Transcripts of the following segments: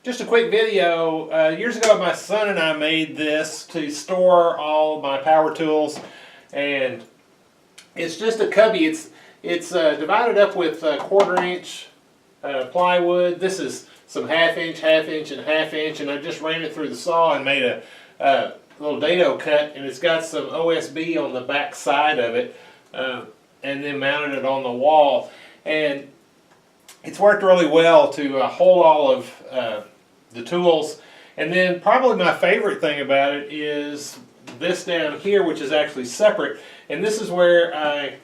Just a quick video. Years ago, my son and I made this to store all my power tools, and it's just a cubby. It's divided up with 1/4 inch plywood. This is some 1/2 inch, 1/2 inch, and 1/2 inch, and I just ran it through the saw and made a little dado cut, and it's got some OSB on the back side of it, and then mounted it on the wall. And it's worked really well to hold all of the tools. And then probably my favorite thing about it is this down here, which is actually separate, and this is where I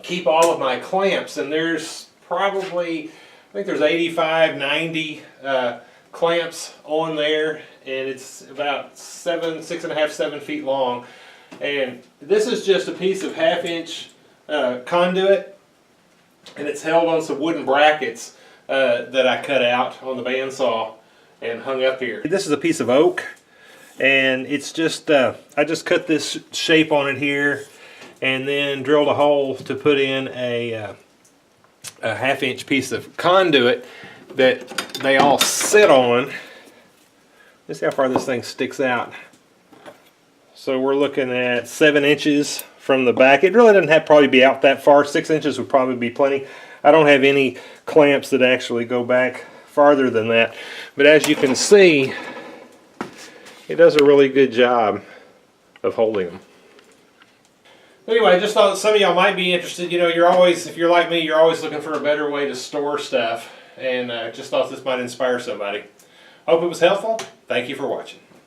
keep all of my clamps. And there's probably, I think there's 85, 90 clamps on there, and it's about 6.5, 7 feet long. And this is just a piece of 1/2 inch conduit, and it's held on some wooden brackets that I cut out on the bandsaw and hung up here. This is a piece of oak, and it's just I just cut this shape on it here, and then drilled a hole to put in a 1/2 inch piece of conduit that they all sit on. Let's see how far this thing sticks out. So we're looking at 7 inches from the back. It really doesn't have to probably be out that far. 6 inches would probably be plenty. I don't have any clamps that actually go back farther than that, but as you can see, it does a really good job of holding them. Anyway, I just thought some of y'all might be interested. You know, you're always, if you're like me, you're always looking for a better way to store stuff, and just thought this might inspire somebody. Hope it was helpful. Thank you for watching.